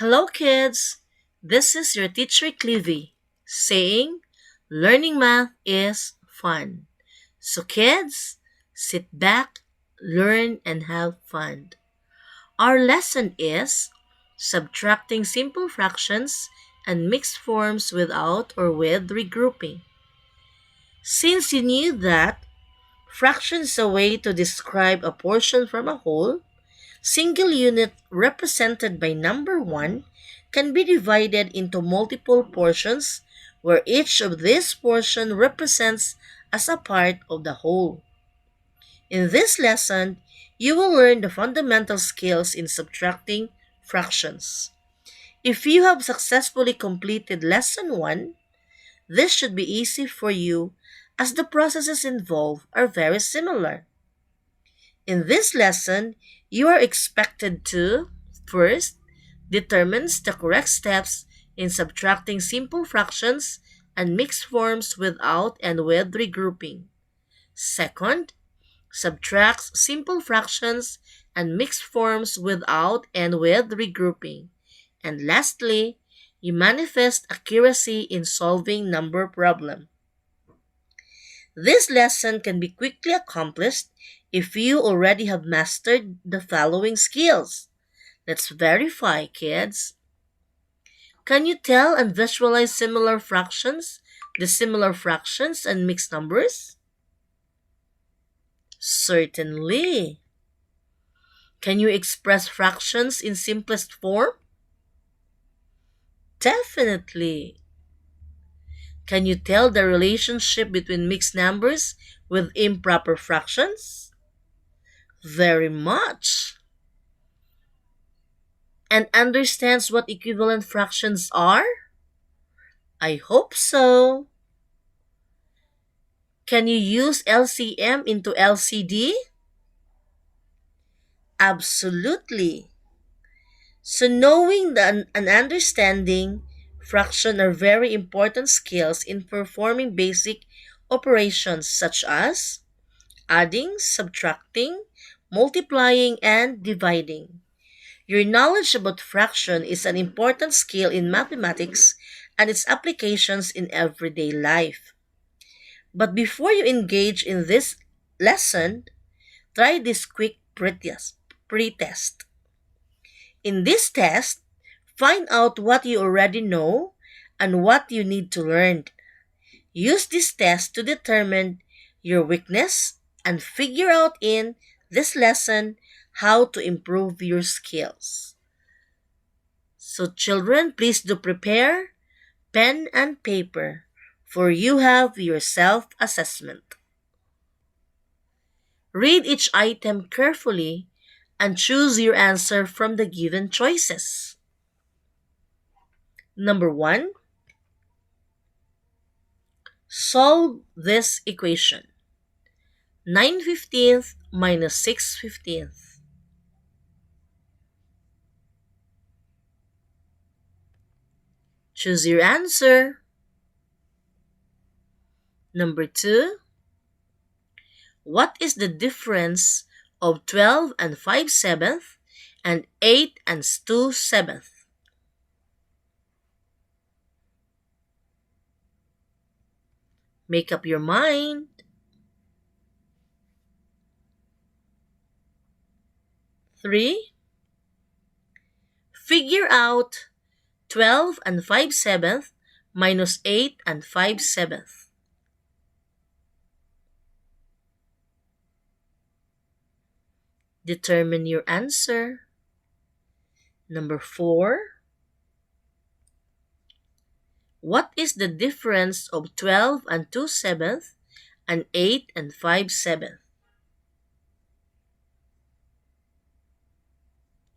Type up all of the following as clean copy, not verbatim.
Hello, kids! This is your teacher Clivy saying learning math is fun. So, kids, sit back, learn, and have fun. Our lesson is subtracting simple fractions and mixed forms without or with regrouping. Since you knew that fraction is a way to describe a portion from a whole, single unit represented by number 1 can be divided into multiple portions where each of these portions represents as a part of the whole. In this lesson, you will learn the fundamental skills in subtracting fractions. If you have successfully completed lesson 1, this should be easy for you as the processes involved are very similar. In this lesson, you are expected to first determines the correct steps in subtracting simple fractions and mixed forms without and with regrouping. Second, subtracts simple fractions and mixed forms without and with regrouping. And lastly, you manifest accuracy in solving number problem. This lesson can be quickly accomplished if you already have mastered the following skills. Let's verify, kids. Can you tell and visualize similar fractions, dissimilar fractions, and mixed numbers? Certainly. Can you express fractions in simplest form? Definitely. Can you tell the relationship between mixed numbers with improper fractions? Very much. And understands what equivalent fractions are? I hope so. Can you use LCM into LCD? Absolutely. So knowing and understanding fraction are very important skills in performing basic operations such as adding, subtracting, multiplying, and dividing. Your knowledge about fraction is an important skill in mathematics and its applications in everyday life. But before you engage in this lesson, try this quick pretest. In this test, find out what you already know and what you need to learn. Use this test to determine your weakness and figure out in this lesson how to improve your skills. So children, please do prepare pen and paper for you have your self-assessment. Read each item carefully and choose your answer from the given choices. Number 1, solve this equation. 9/15 minus 6/15. Choose your answer. Number 2, what is the difference of 12 and 5/7 and 8 and 2/7? Make up your mind. 3, figure out 12 and 5/7 minus 8 and 5/7. Determine your answer. Number 4, what is the difference of 12 and 2/7 and 8 and 5/7?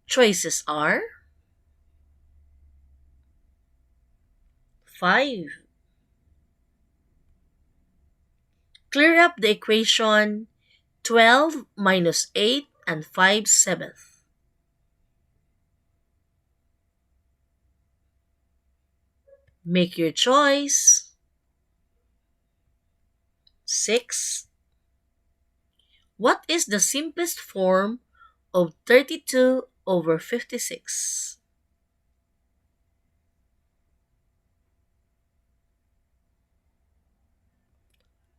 Choices are 5. Clear up the equation 12 minus 8 and 5/7. Make your choice. 6. What is the simplest form of 32 over 56?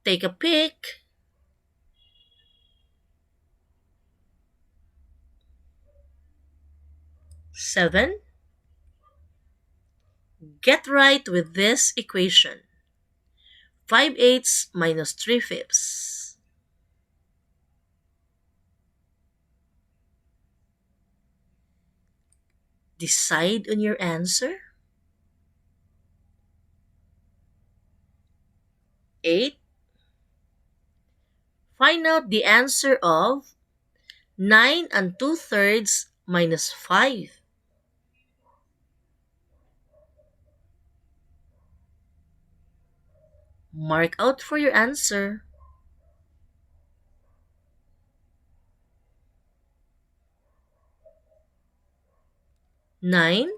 Take a pick. 7. Get right with this equation. 5/8 minus 3/5. Decide on your answer. 8. Find out the answer of 9 2/3 minus 5. Mark out for your answer. 9.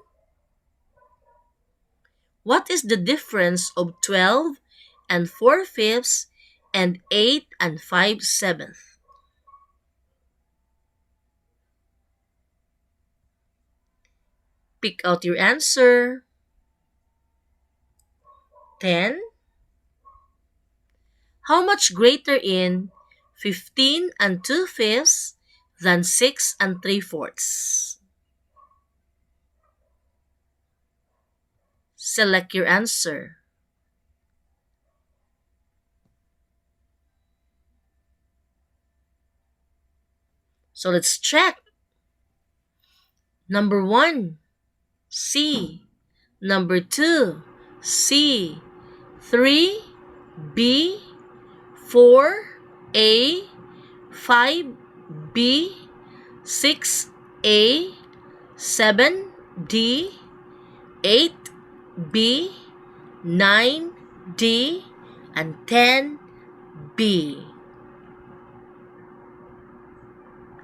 What is the difference of 12 and 4/5 and 8 and 5/7? Pick out your answer. 10. How much greater in 15 and 2/5 than 6 and 3/4? Select your answer. So let's check. Number 1, C. Number 2, C. 3, B. 4, A. 5, B. 6, A. 7, D. 8, B. 9, D. And 10, B.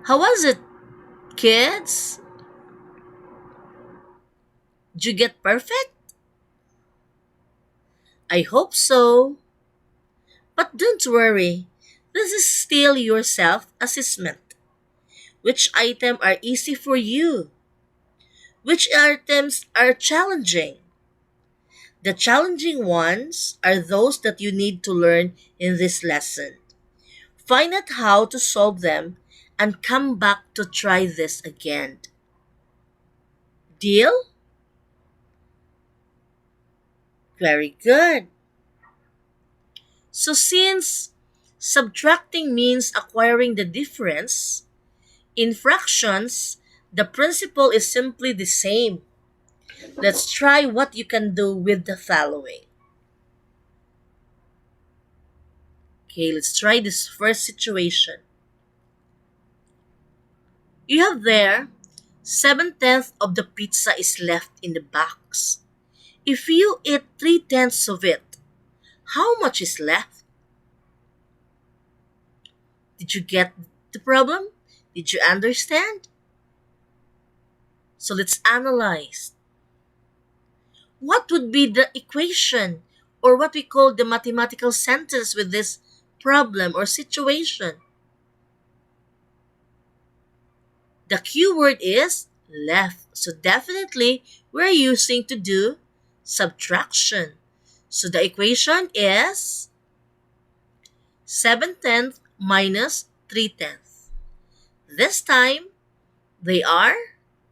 How was it, kids? Did you get perfect? I hope so. But don't worry, this is still your self-assessment. Which items are easy for you? Which items are challenging? The challenging ones are those that you need to learn in this lesson. Find out how to solve them and come back to try this again. Deal? Very good. So since subtracting means acquiring the difference, in fractions, the principle is simply the same. Let's try what you can do with the following. Okay, let's try this first situation. You have there 7/10 of the pizza is left in the box. If you eat 3/10 of it, how much is left? Did you get the problem? Did you understand? So let's analyze. What would be the equation or what we call the mathematical sentence with this problem or situation? The keyword is left. So definitely we're using to do subtraction. So the equation is 7/10 minus 3/10. This time, they are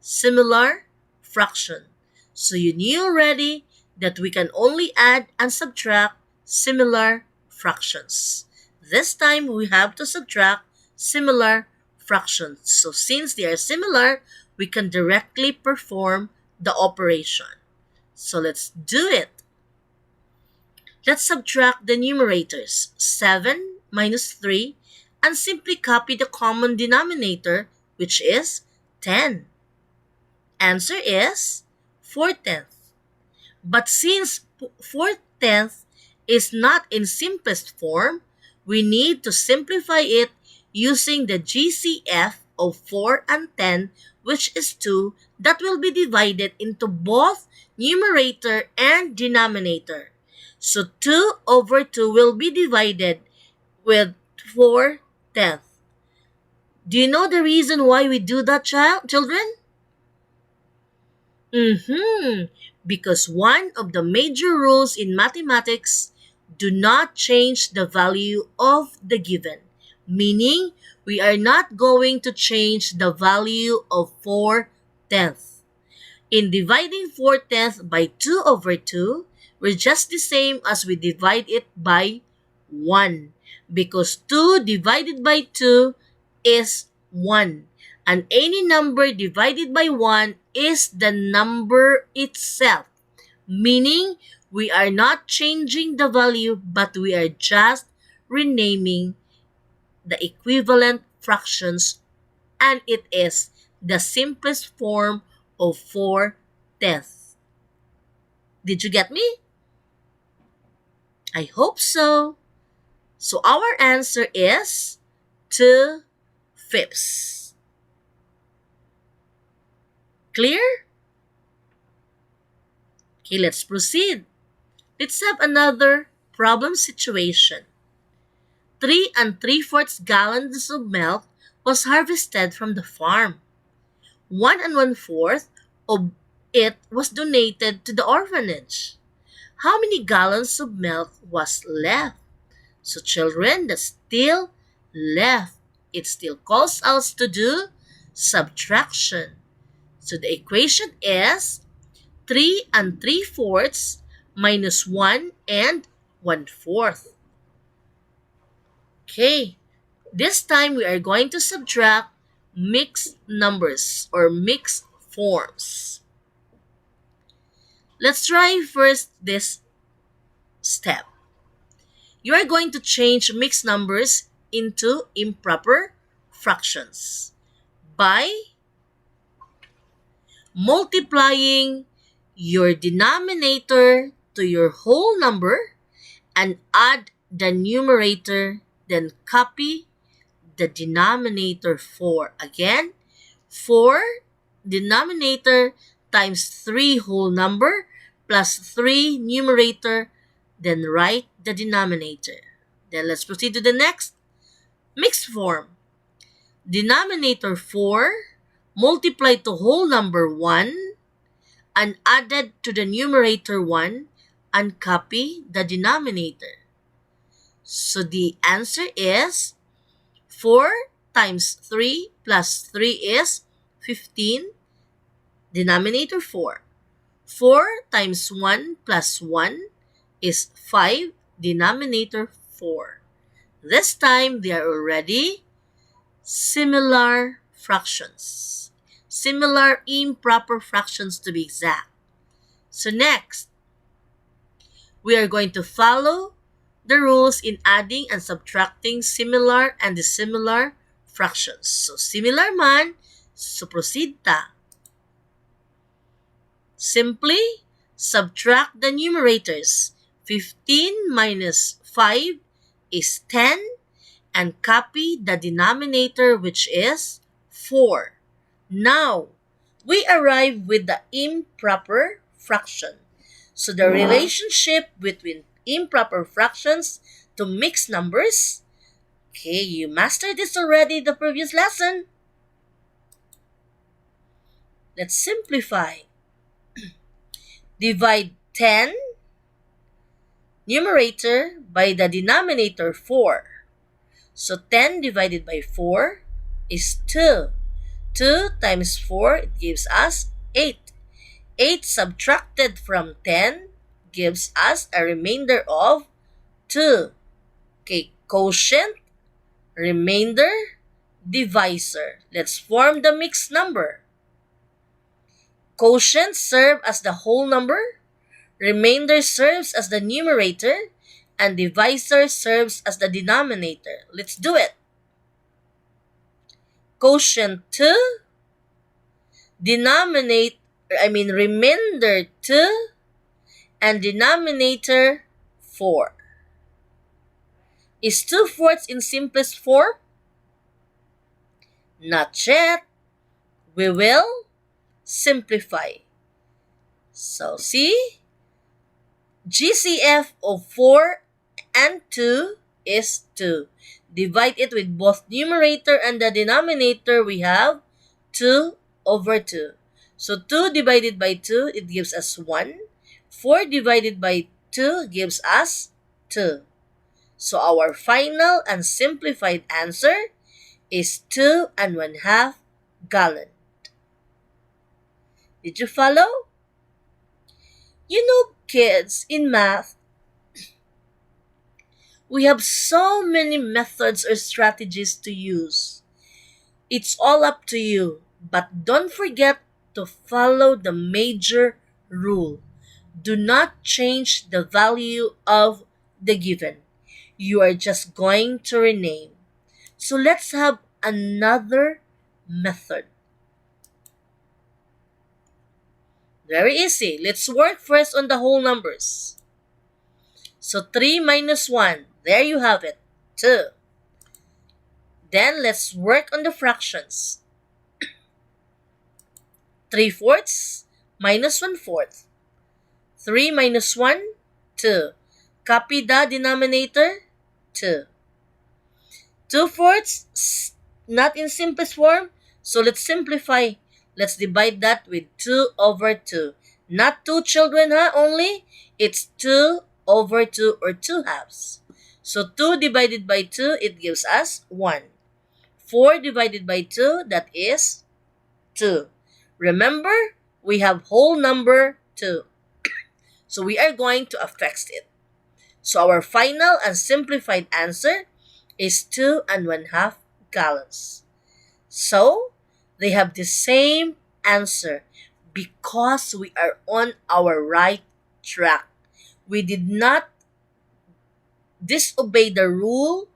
similar fraction. So you knew already that we can only add and subtract similar fractions. This time, we have to subtract similar fractions. So since they are similar, we can directly perform the operation. So let's do it. Let's subtract the numerators, 7 minus 3, and simply copy the common denominator, which is 10. Answer is 4/10. But since 4/10 is not in simplest form, we need to simplify it using the GCF of 4 and 10, which is 2, that will be divided into both numerator and denominator. So 2 over 2 will be divided with 4/10. Do you know the reason why we do that, children? Because one of the major rules in mathematics, do not change the value of the given, meaning we are not going to change the value of 4/10. In dividing 4/10 by 2 over 2, we're just the same as we divide it by 1 because 2 divided by 2 is 1. And any number divided by 1 is the number itself, meaning we are not changing the value but we are just renaming the equivalent fractions, and it is the simplest form of 4/10. Did you get me? I hope so. So our answer is 2/5. Clear? Okay, let's proceed. Let's have another problem situation. 3 3/4 gallons of milk was harvested from the farm. 1 1/4 of it was donated to the orphanage. How many gallons of milk was left? So children, that's still left. It still calls us to do subtraction. So the equation is 3 3/4 minus 1 1/4. Okay, this time we are going to subtract mixed numbers or mixed forms. Let's try first this step. You are going to change mixed numbers into improper fractions by multiplying your denominator to your whole number and add the numerator, then copy the denominator 4. Again, 4 denominator times 3 whole number plus 3 numerator, then write the denominator. Then let's proceed to the next mixed form. Denominator 4 multiplied to whole number 1 and added to the numerator 1 and copy the denominator. So the answer is 4 times 3 plus 3 is 15. Denominator 4. 4 times 1 plus 1 is 5. Denominator 4. This time they are already similar fractions. Similar improper fractions to be exact. So next, we are going to follow the rules in adding and subtracting similar and dissimilar fractions. So similar man, so proceed ta. Simply subtract the numerators. 15 minus 5 is 10 and copy the denominator which is 4. Now, we arrive with the improper fraction. So the relationship between improper fractions to mixed numbers. Okay, you mastered this already the previous lesson. Let's simplify. Divide 10 numerator by the denominator 4. So 10 divided by 4 is 2. 2 times 4, it gives us 8. 8 subtracted from 10 gives us a remainder of 2. Okay, quotient, remainder, divisor. Let's form the mixed number. Quotient serves as the whole number, remainder serves as the numerator, and divisor serves as the denominator. Let's do it. Quotient 2, remainder 2, and denominator 4. Is 2/4 in simplest form? Not yet. We will simplify. So see, GCF of 4 and 2 is 2. Divide it with both numerator and the denominator, we have 2 over 2. So 2 divided by 2, it gives us 1. 4 divided by 2 gives us 2. So our final and simplified answer is 2.5 gallon. Did you follow? You know, kids, in math, we have so many methods or strategies to use. It's all up to you, but don't forget to follow the major rule. Do not change the value of the given. You are just going to rename. So let's have another method. Very easy. Let's work first on the whole numbers. So 3 minus 1. There you have it. 2. Then let's work on the fractions. 3 fourths minus 1 fourth. 3 minus 1, 2. Copy the denominator, 2. 2 fourths, not in simplest form, so let's simplify. Let's divide that with 2 over 2. Not 2 children, only. It's 2 over 2 or 2 halves. So 2 divided by 2, it gives us 1. 4 divided by 2, that is 2. Remember, we have whole number 2. So we are going to affix it. So our final and simplified answer is 2.5 gallons. So they have the same answer because we are on our right track. We did not disobey the rule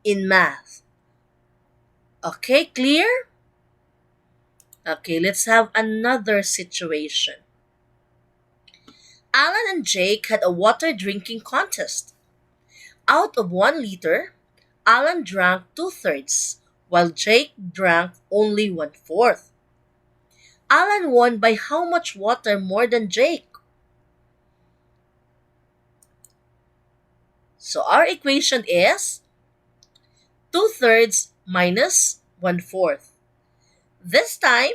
in math. Okay, clear? Okay, let's have another situation. Alan and Jake had a water drinking contest. Out of 1 liter, Alan drank 2/3, while Jake drank only 1/4. Alan won by how much water more than Jake? So our equation is 2/3 minus 1/4. This time,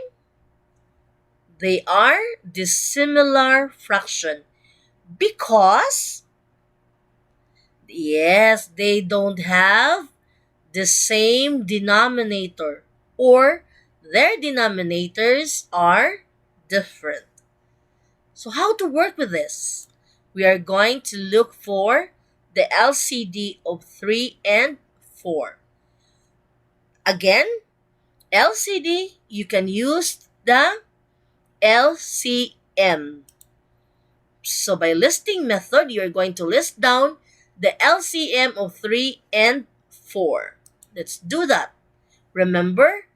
they are dissimilar fraction because, yes, they don't have the same denominator, or their denominators are different. So how to work with this? We are going to look for the LCD of 3 and 4. Again, LCD, you can use the LCM. So by listing method, you're going to list down the LCM of 3 and 4. Let's do that. Remember,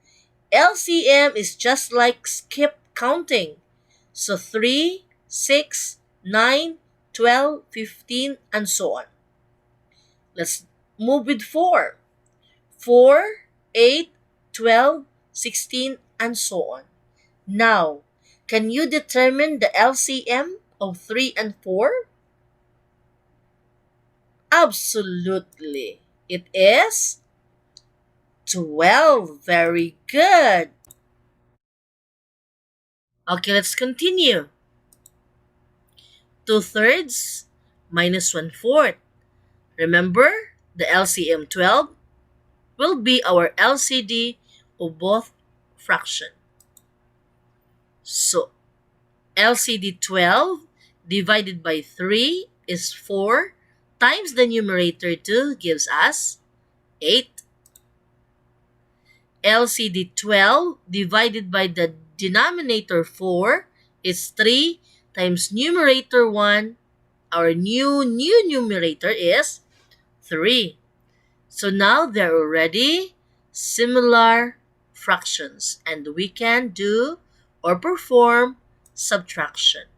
LCM is just like skip counting. So 3, 6, 9, 12, 15, and so on. Let's move with 4. 4, 8, 12, 16, and so on. Now, can you determine the LCM of 3 and 4? Absolutely. It is 12. Very good. Okay, let's continue. 2/3 minus 1/4. Remember, the LCM 12 will be our LCD of both fraction. So, LCD 12 divided by 3 is 4 times the numerator 2 gives us 8. LCD 12 divided by the denominator 4 is 3 times numerator 1. Our new numerator is 3. So now they're already similar fractions and we can do or perform subtraction.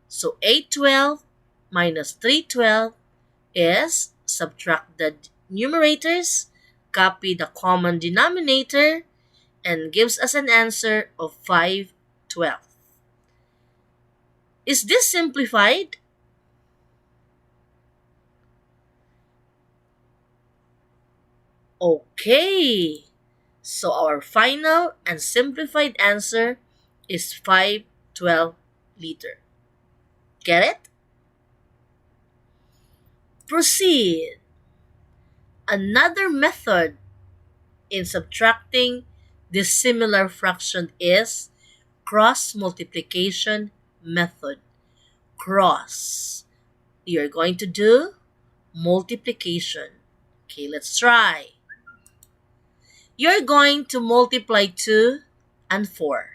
So 8/12 minus 3/12 is, subtract the numerators, copy the common denominator, and gives us an answer of 5/12. Is this simplified? Okay. So our final and simplified answer is 5/12 liter. Get it? Proceed. Another method in subtracting dissimilar fraction is cross multiplication method. Cross. You're going to do multiplication. Okay, let's try. You're going to multiply 2 and 4.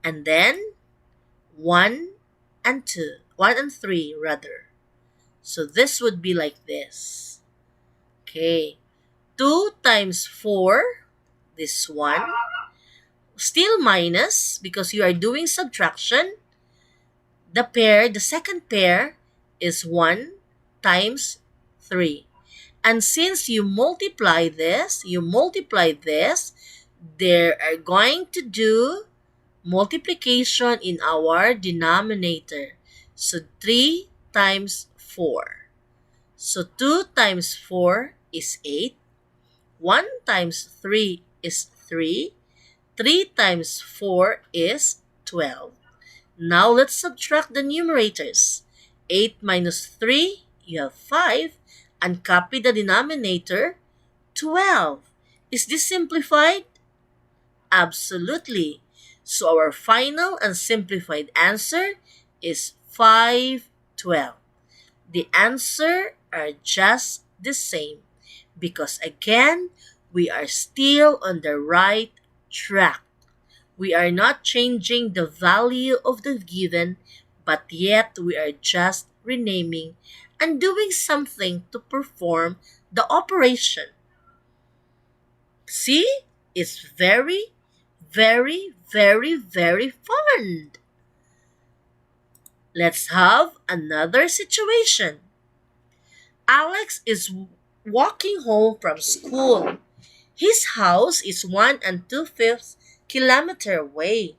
And then 1 and 2. 1 and 3 rather. So this would be like this. Okay. 2 times 4, this one. Still minus because you are doing subtraction. The second pair is 1 times 3. And since you multiply this, they are going to do multiplication in our denominator. So 3 times 4. So 2 times 4 is 8. 1 times 3 is 3. 3 times 4 is 12. Now let's subtract the numerators. 8 minus 3, you have 5. And copy the denominator, 12. Is this simplified? Absolutely. So our final and simplified answer is 512. The answer are just the same because again, we are still on the right track. We are not changing the value of the given, but yet we are just renaming and doing something to perform the operation. See? It's very, very, very, very fun. Let's have another situation. Alex is walking home from school. His house is 1 2/5 kilometer away.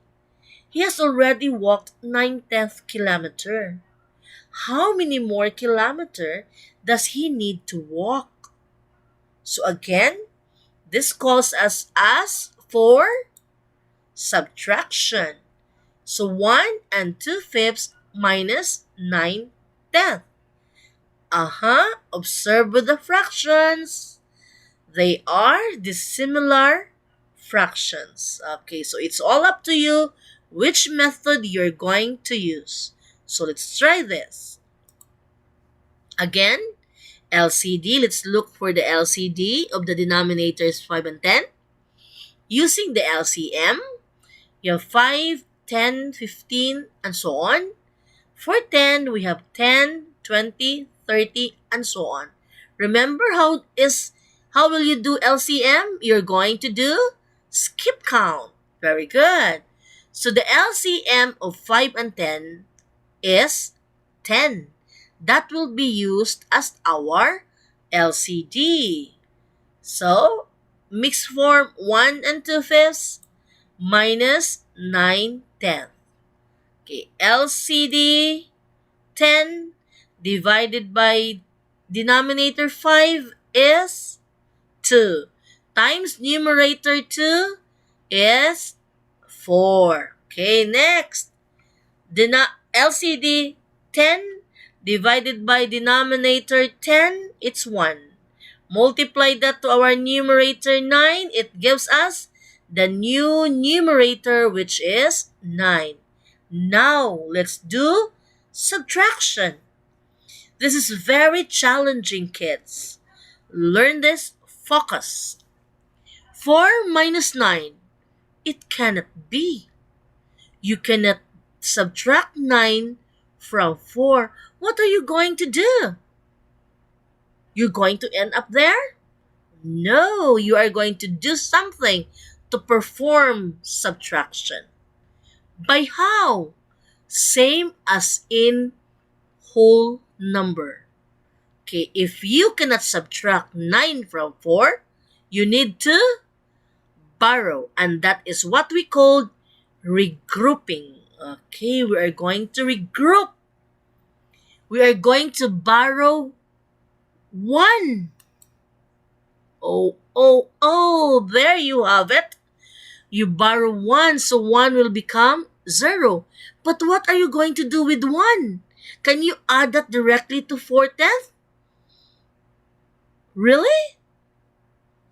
He has already walked 9/10 kilometer. How many more kilometer does he need to walk? So again, this calls us as for subtraction. So 1 2/5 minus 9/10. Observe with the fractions. They are dissimilar fractions. Okay, so it's all up to you which method you're going to use. So let's try this. Again, LCD. Let's look for the LCD of the denominators 5 and 10. Using the LCM, you have 5, 10, 15, and so on. For 10, we have 10, 20, 30, and so on. Remember how will you do LCM? You're going to do skip count. Very good. So the LCM of 5 and 10 is 10. That will be used as our LCD. So, mixed form 1 2/5 minus 9/10. Okay, LCD 10 divided by denominator 5 is 2. Times numerator 2 is 4. Okay, next. LCD 10 divided by denominator 10, it's 1. Multiply that to our numerator 9, it gives us the new numerator which is 9. Now, let's do subtraction. This is very challenging, kids. Learn this, focus. 4 minus 9, it cannot be. You cannot subtract 9 from 4. What are you going to do? You're going to end up there? No, you are going to do something to perform subtraction. By how? Same as in whole number. Okay, if you cannot subtract 9 from 4, you need to borrow, and that is what we call regrouping. Okay, we are going to regroup. We are going to borrow 1. Oh, there you have it. You borrow 1, so 1 will become 0. But what are you going to do with 1? Can you add that directly to 4/10? Really?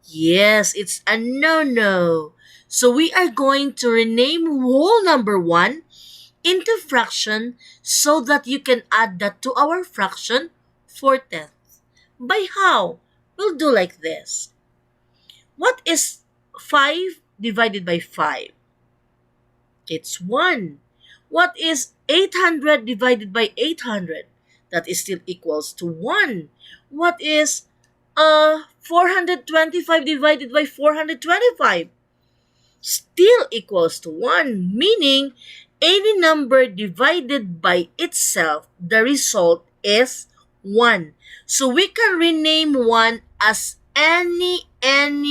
Yes, it's a no-no. So we are going to rename whole number 1 into fraction so that you can add that to our fraction 4/10. By how? We'll do like this. What is 5 divided by 5? It's 1. What is 800 divided by 800? That is still equals to 1. What is 425 divided by 425? Still equals to 1, meaning any number divided by itself, the result is 1. So we can rename 1 as any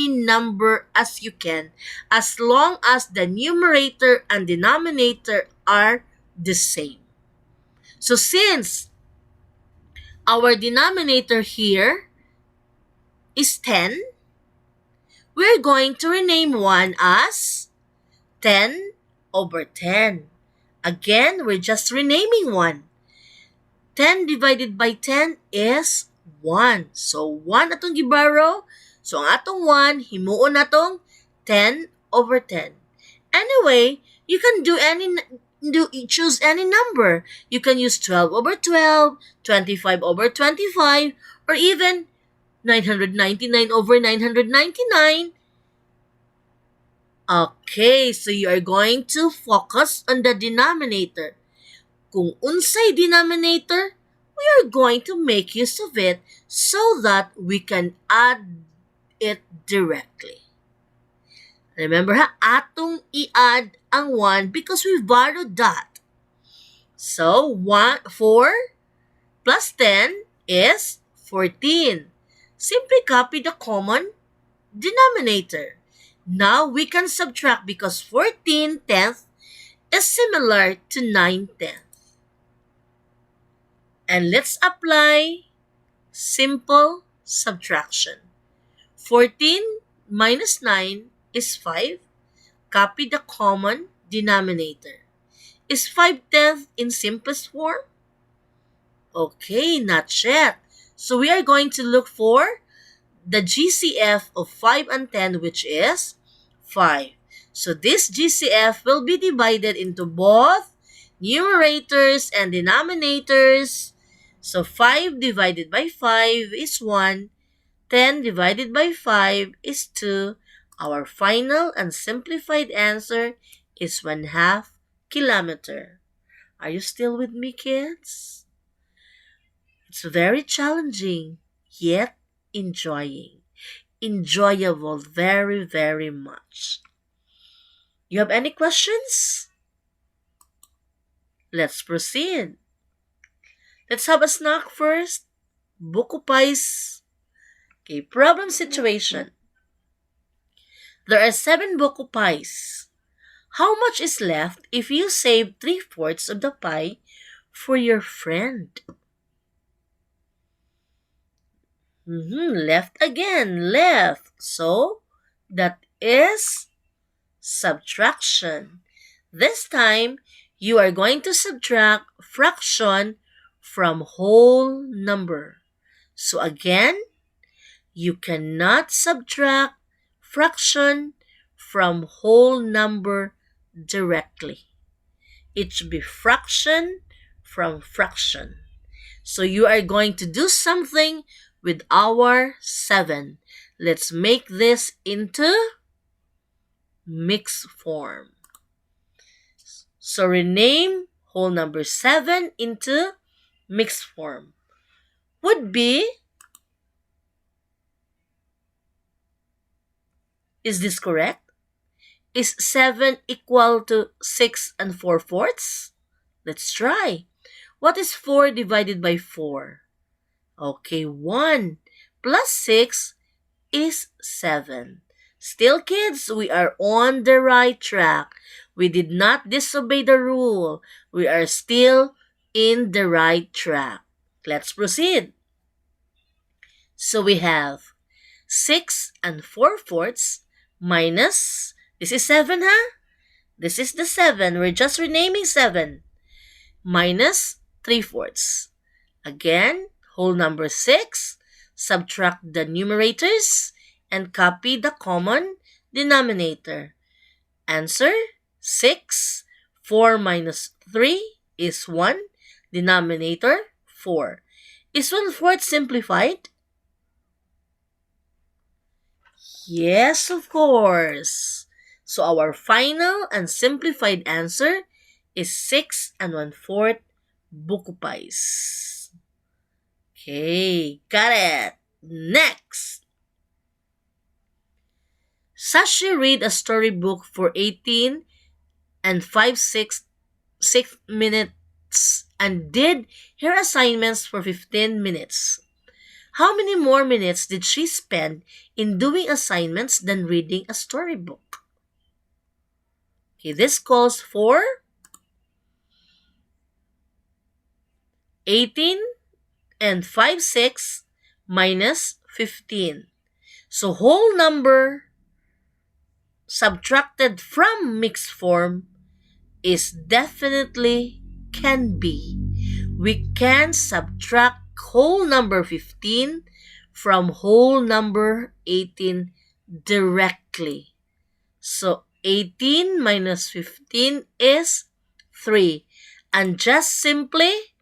number as you can, as long as the numerator and denominator are the same. So since our denominator here is 10, we're going to rename 1 as 10 over 10. Again, we're just renaming 1. 10 divided by 10 is 1. So, 1 atong gibaro. So, ang atong 1, himuon natong 10 over 10. Anyway, you can choose any number. You can use 12 over 12, 25 over 25, or even 999 over 999. Okay, so you are going to focus on the denominator. Kung unsay denominator, we are going to make use of it so that we can add it directly. Remember ha, atong i-add ang 1 because we borrowed that. So, 4 plus 10 is 14. Simply copy the common denominator. Now we can subtract because 14/10 is similar to 9/10. And let's apply simple subtraction. 14 minus 9 is 5. Copy the common denominator. Is 5/10 in simplest form? Okay, not yet. So we are going to look for the GCF of 5 and 10, which is 5. So this GCF will be divided into both numerators and denominators. So 5 divided by 5 is 1. 10 divided by 5 is 2. Our final and simplified answer is 1/2 kilometer. Are you still with me, kids? It's very challenging, yet enjoyable very, very much. You have any questions? Let's proceed. Let's have a snack first. Buko pies. Okay, problem situation. There are 7 buko pies. How much is left if you save 3/4 of the pie for your friend? Left again, left. So, that is subtraction. This time, you are going to subtract fraction from whole number. So again, you cannot subtract fraction from whole number directly. It should be fraction from fraction. So you are going to do something with our 7. Let's make this into mixed form. So rename whole number 7 into mixed form. Would be, is this correct? Is 7 equal to 6 and 4/4? Let's try. What is 4 divided by 4? Okay, 1 plus 6 is 7. Still, kids, we are on the right track. We did not disobey the rule. We are still in the right track. Let's proceed. So we have 6 and 4/4 minus, this is 7, huh? This is the 7. We're just renaming 7. Minus 3/4. Again, whole number 6. Subtract the numerators and copy the common denominator. Answer 6. 4 minus 3 is 1. Denominator 4. Is 1/4 simplified? Yes, of course. So our final and simplified answer is 6 and 1/4 buko pies. Okay, got it. Next. Sashi read a storybook for 18 and 6 minutes and did her assignments for 15 minutes. How many more minutes did she spend in doing assignments than reading a storybook? Okay, this calls for 18 and 6 minus 15. So whole number subtracted from mixed form is definitely can be. We can subtract whole number 15 from whole number 18 directly. So 18 minus 15 is 3 and just simply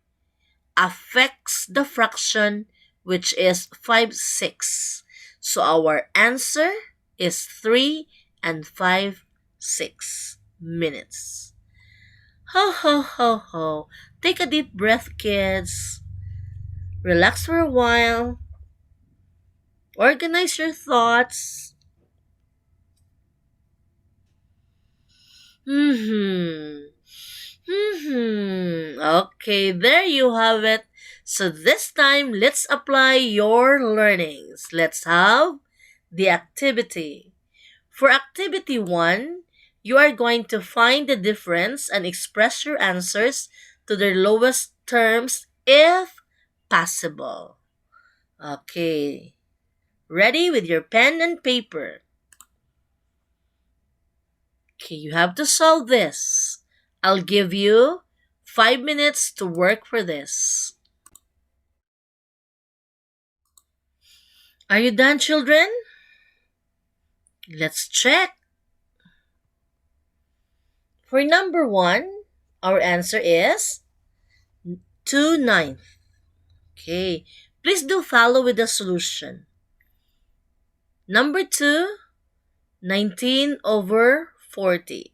affects the fraction which is 5/6. So our answer is 3 and 5/6 minutes. Ho ho ho ho. Take a deep breath, kids. Relax for a while. Organize your thoughts. Hmm. Okay, there you have it. So this time, let's apply your learnings. Let's have the activity. For activity 1, you are going to find the difference and express your answers to their lowest terms if possible. Okay. Ready with your pen and paper. Okay, you have to solve this. I'll give you 5 minutes to work for this. Are you done, children? Let's check. For number 1, our answer is 2/9. Okay, please do follow with the solution. Number 2, 19 over 40.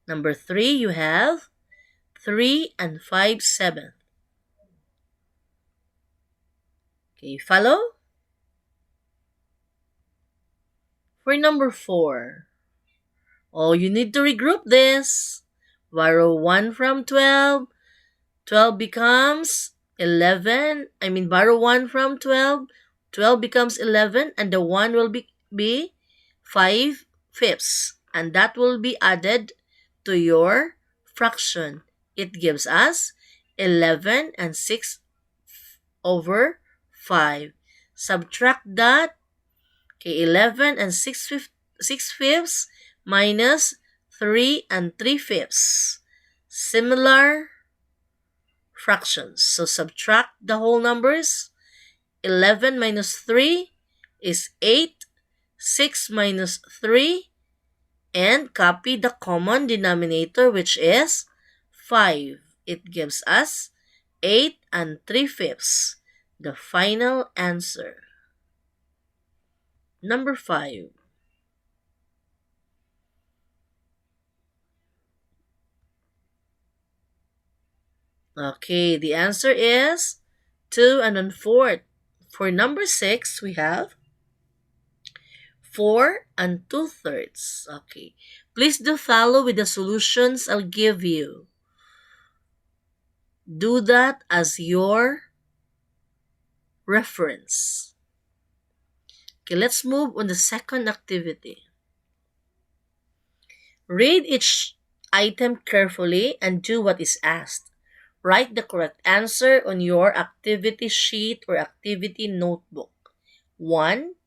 Number 3, you have 3 and 5/7. Okay, follow? For number 4, oh, you need to regroup this. Borrow 1 from 12. 12 becomes 11. Borrow 1 from 12. 12 becomes 11 and the 1 will be 5/5. And that will be added to your fraction. It gives us 11 and 6 over 5. Subtract that. Okay, 11 and 6/5 minus 3 and 3/5. Similar fractions. So subtract the whole numbers. 11 minus 3 is 8. 6 minus 3. And copy the common denominator which is 5. It gives us 8 and 3/5. The final answer. Number 5. Okay, the answer is 2 and 1/4. For number 6, we have 4 and 2/3. Okay, please do follow with the solutions I'll give you. Do that as your reference. Okay, let's move on the second activity. Read each item carefully and do what is asked. Write the correct answer on your activity sheet or activity notebook. 1.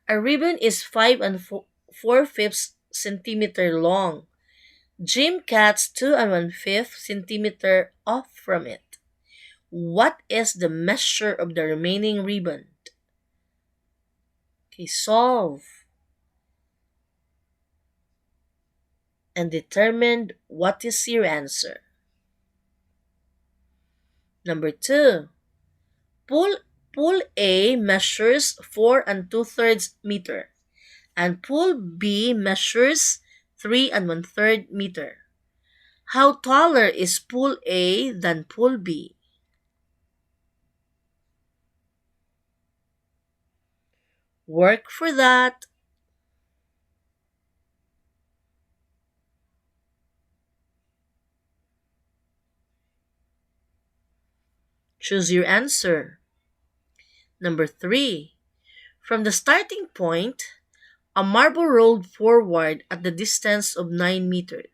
A ribbon is 5 and 4/5 centimeter long. Jim cuts 2 and 1/5 centimeter off from it. What is the measure of the remaining ribbon? Okay, solve and determine what is your answer. Number 2. Pool, pool A measures 4 2/3 meter and Pool B measures 3 1/3 meter. How taller is Pool A than Pool B? Work for that. Choose your answer. Number 3. From the starting point, a marble rolled forward at the distance of 9 meters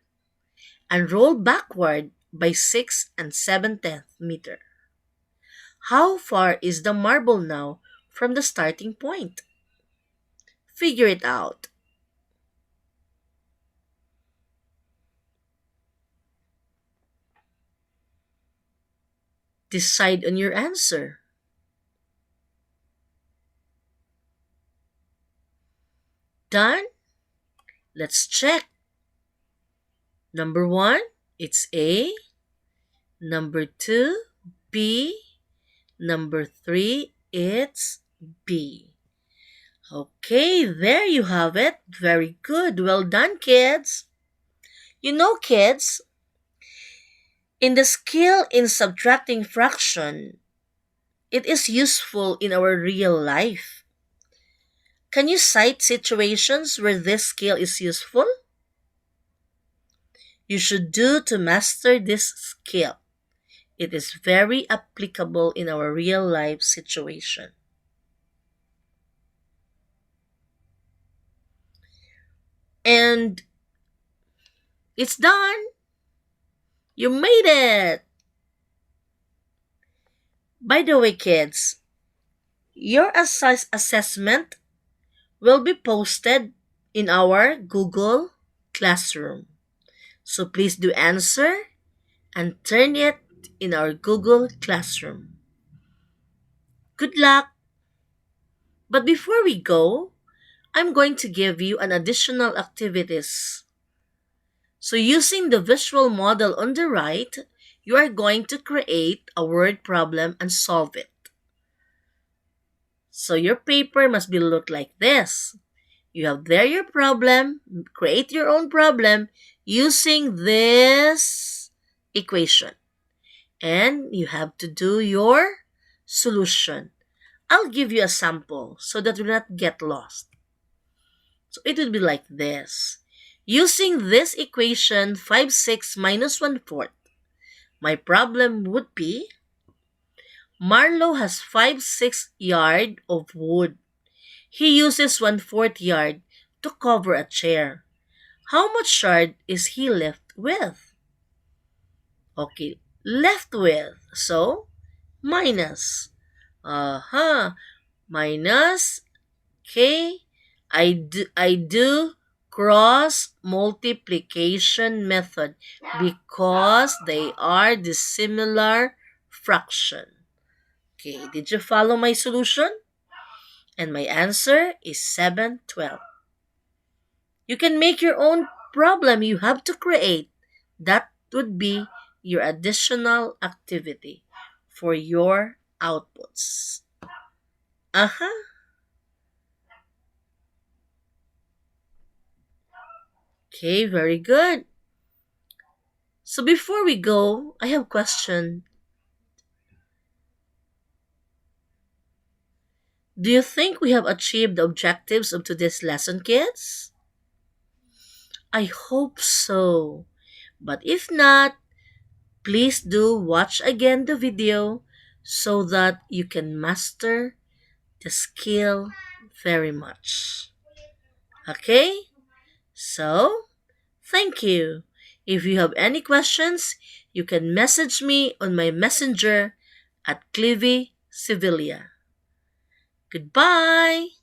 and rolled backward by 6 7/10 meter. How far is the marble now from the starting point? Figure it out. Decide on your answer. Done? Let's check. Number 1, it's A. Number 2, B. Number 3, it's B. Okay, there you have it. Very good. Well done, kids. You know, kids, in the skill in subtracting fraction, it is useful in our real life. Can you cite situations where this skill is useful? You should do to master this skill. It is very applicable in our real life situation. And it's done. You made it. By the way, kids, your assessment will be posted in our Google Classroom. So please do answer and turn it in our Google Classroom. Good luck! But before we go, I'm going to give you an additional activities. So using the visual model on the right, you are going to create a word problem and solve it. So your paper must be look like this. You have there your problem, create your own problem using this equation. And you have to do your solution. I'll give you a sample so that you not get lost. So it will be like this. Using this equation 5/6 minus 1/4, my problem would be Marlo has 5/6 yard of wood. He uses 1/4 yard to cover a chair. How much yard is he left with? Okay, left with. So, minus. Minus. Okay. I do cross multiplication method because they are dissimilar fraction. Okay, did you follow my solution? And my answer is 7/12. You can make your own problem you have to create. That would be your additional activity for your outputs. Uh-huh. Okay, very good. So before we go, I have a question. Do you think we have achieved the objectives of today's lesson, kids? I hope so. But if not, please do watch again the video so that you can master the skill very much. Okay? So, thank you. If you have any questions, you can message me on my messenger at Clivy Sevilla. Goodbye!